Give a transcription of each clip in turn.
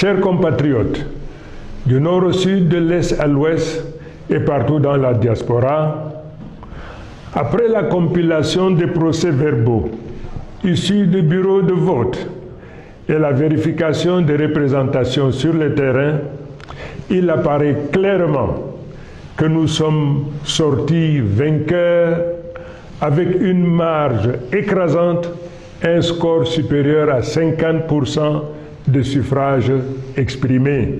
Chers compatriotes, du nord au sud, de l'est à l'ouest et partout dans la diaspora, après la compilation des procès-verbaux issus du bureau de vote et la vérification des représentations sur le terrain, il apparaît clairement que nous sommes sortis vainqueurs avec une marge écrasante, un score supérieur à 50% de suffrages exprimés.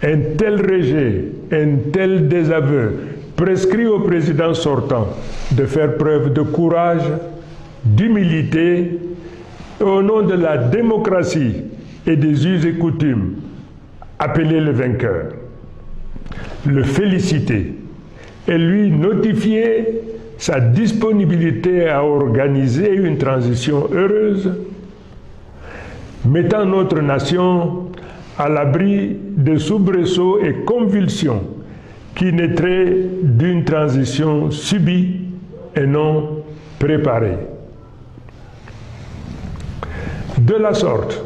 Un tel rejet, un tel désaveu prescrit au président sortant de faire preuve de courage, d'humilité, et au nom de la démocratie et des us et coutumes, appeler le vainqueur, le féliciter et lui notifier sa disponibilité à organiser une transition heureuse, mettant notre nation à l'abri de soubresauts et convulsions qui naîtraient d'une transition subie et non préparée. De la sorte,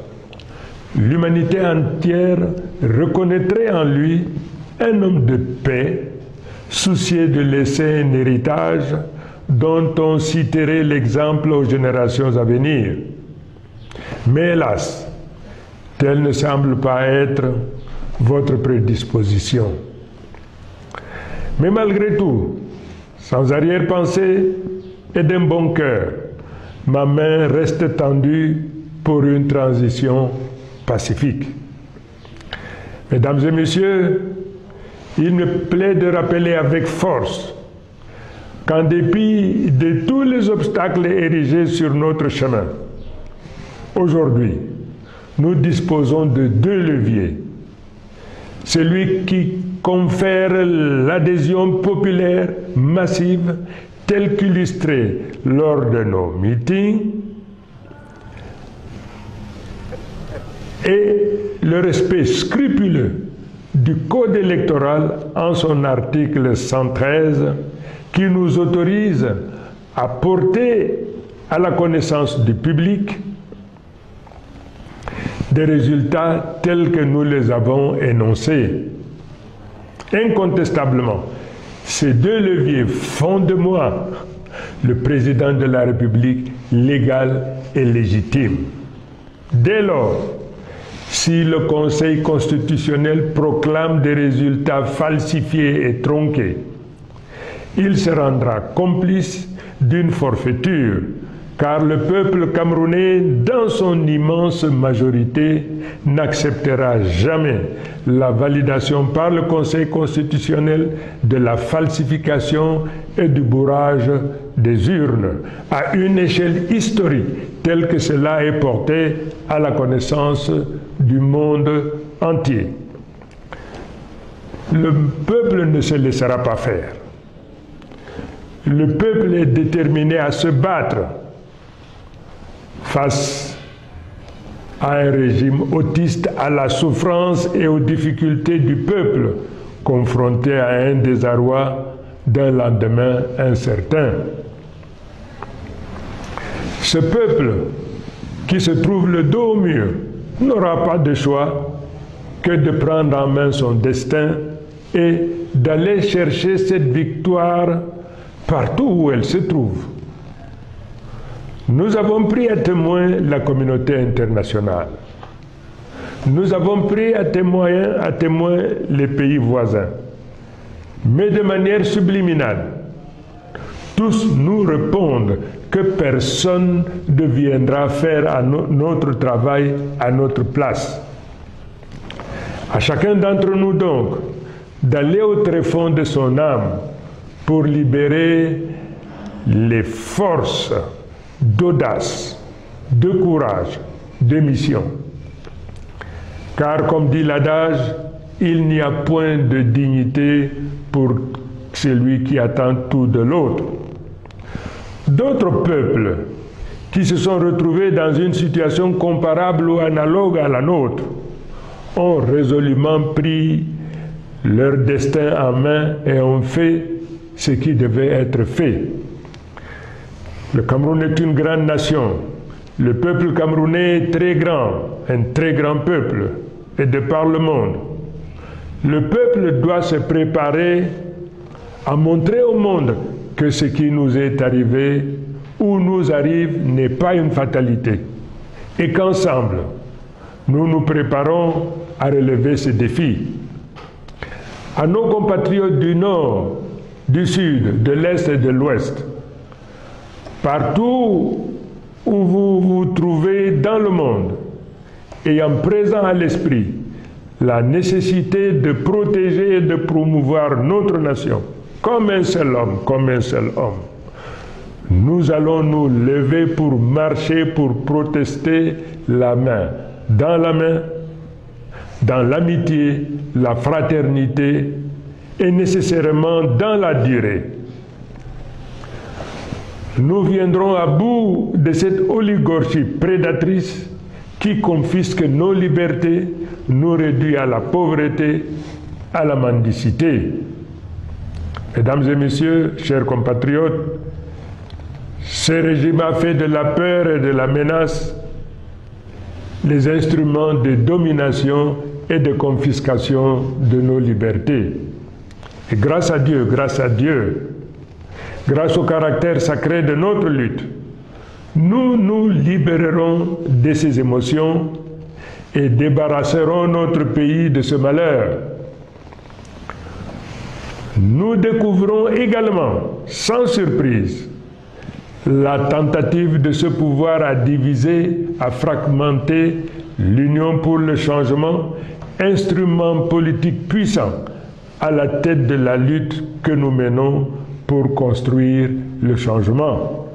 l'humanité entière reconnaîtrait en lui un homme de paix, soucieux de laisser un héritage dont on citerait l'exemple aux générations à venir. Mais hélas, telle ne semble pas être votre prédisposition. Mais malgré tout, sans arrière-pensée et d'un bon cœur, ma main reste tendue pour une transition pacifique. Mesdames et messieurs, il me plaît de rappeler avec force qu'en dépit de tous les obstacles érigés sur notre chemin, aujourd'hui, nous disposons de deux leviers. Celui qui confère l'adhésion populaire massive telle qu'illustrée lors de nos meetings et le respect scrupuleux du Code électoral en son article 113 qui nous autorise à porter à la connaissance du public des résultats tels que nous les avons énoncés. Incontestablement, ces deux leviers font de moi le président de la République légal et légitime. Dès lors, si le Conseil constitutionnel proclame des résultats falsifiés et tronqués, il se rendra complice d'une forfaiture, car le peuple camerounais, dans son immense majorité, n'acceptera jamais la validation par le Conseil constitutionnel de la falsification et du bourrage des urnes à une échelle historique telle que cela est porté à la connaissance du monde entier. Le peuple ne se laissera pas faire. Le peuple est déterminé à se battre face à un régime autiste, à la souffrance et aux difficultés du peuple, confronté à un désarroi d'un lendemain incertain. Ce peuple, qui se trouve le dos au mur, n'aura pas de choix que de prendre en main son destin et d'aller chercher cette victoire partout où elle se trouve. Nous avons pris à témoin la communauté internationale. Nous avons pris à témoin les pays voisins. Mais de manière subliminale, tous nous répondent que personne ne viendra faire notre travail à notre place. À chacun d'entre nous donc d'aller au tréfonds de son âme pour libérer les forces d'audace, de courage, de mission. Car comme dit l'adage, il n'y a point de dignité pour celui qui attend tout de l'autre. D'autres peuples qui se sont retrouvés dans une situation comparable ou analogue à la nôtre ont résolument pris leur destin en main et ont fait ce qui devait être fait. Le Cameroun est une grande nation. Le peuple camerounais est très grand, un très grand peuple. et de par le monde. Le peuple doit se préparer à montrer au monde que ce qui nous est arrivé ou nous arrive n'est pas une fatalité et qu'ensemble, nous nous préparons à relever ces défis. À nos compatriotes du Nord, du Sud, de l'Est et de l'Ouest, partout où vous vous trouvez dans le monde, ayant présent à l'esprit la nécessité de protéger et de promouvoir notre nation, comme un seul homme, nous allons nous lever pour marcher, pour protester la main, dans l'amitié, la fraternité et nécessairement dans la durée. Nous viendrons à bout de cette oligarchie prédatrice qui confisque nos libertés, nous réduit à la pauvreté, à la mendicité. Mesdames et messieurs, chers compatriotes, ce régime a fait de la peur et de la menace les instruments de domination et de confiscation de nos libertés. Et grâce à Dieu, grâce au caractère sacré de notre lutte, nous nous libérerons de ces émotions et débarrasserons notre pays de ce malheur. Nous découvrons également, sans surprise, la tentative de ce pouvoir à diviser, à fragmenter l'Union pour le changement, instrument politique puissant à la tête de la lutte que nous menons pour construire le changement.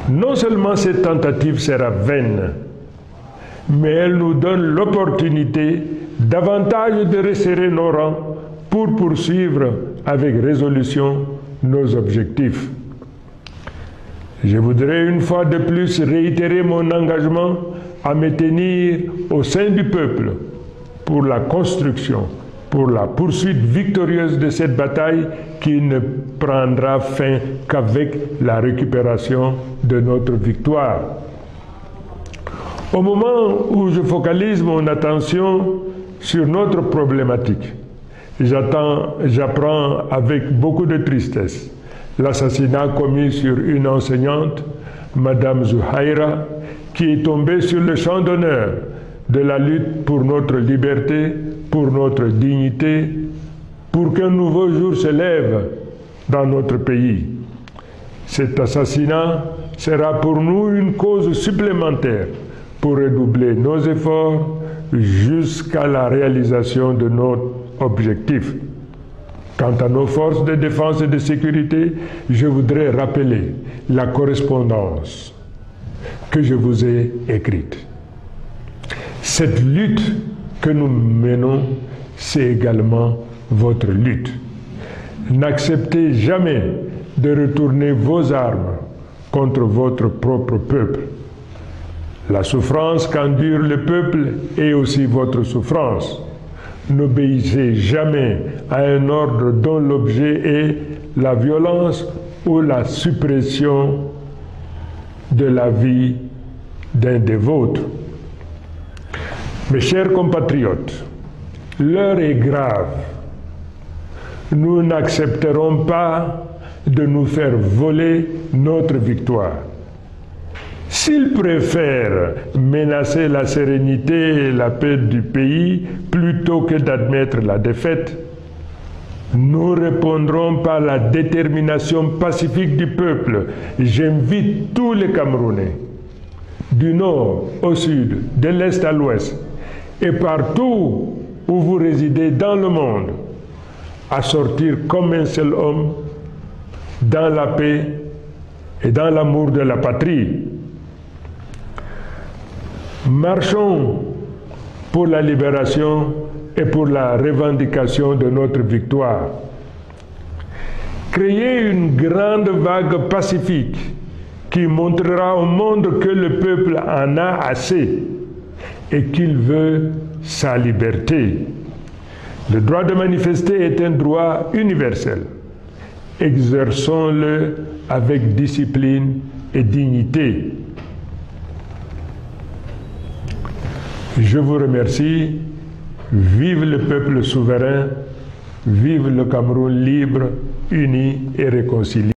Non seulement cette tentative sera vaine, mais elle nous donne l'opportunité davantage de resserrer nos rangs pour poursuivre avec résolution nos objectifs. Je voudrais une fois de plus réitérer mon engagement à me tenir au sein du peuple pour la construction, pour la poursuite victorieuse de cette bataille qui ne prendra fin qu'avec la récupération de notre victoire. Au moment où je focalise mon attention sur notre problématique, j'apprends avec beaucoup de tristesse l'assassinat commis sur une enseignante, Madame Zouhaïra, qui est tombée sur le champ d'honneur de la lutte pour notre liberté, pour notre dignité, pour qu'un nouveau jour se lève dans notre pays. Cet assassinat sera pour nous une cause supplémentaire pour redoubler nos efforts jusqu'à la réalisation de notre objectif. Quant à nos forces de défense et de sécurité, je voudrais rappeler la correspondance que je vous ai écrite. Cette lutte que nous menons, c'est également votre lutte. N'acceptez jamais de retourner vos armes contre votre propre peuple. La souffrance qu'endure le peuple est aussi votre souffrance. N'obéissez jamais à un ordre dont l'objet est la violence ou la suppression de la vie d'un des vôtres. Mes chers compatriotes, l'heure est grave. Nous n'accepterons pas de nous faire voler notre victoire. S'ils préfèrent menacer la sérénité et la paix du pays plutôt que d'admettre la défaite, nous répondrons par la détermination pacifique du peuple. J'invite tous les Camerounais, du nord au sud, de l'est à l'ouest, et partout où vous résidez dans le monde, à sortir comme un seul homme dans la paix et dans l'amour de la patrie. Marchons pour la libération et pour la revendication de notre victoire. Créez une grande vague pacifique qui montrera au monde que le peuple en a assez et qu'il veut sa liberté. Le droit de manifester est un droit universel. Exerçons-le avec discipline et dignité. Je vous remercie. Vive le peuple souverain. Vive le Cameroun libre, uni et réconcilié.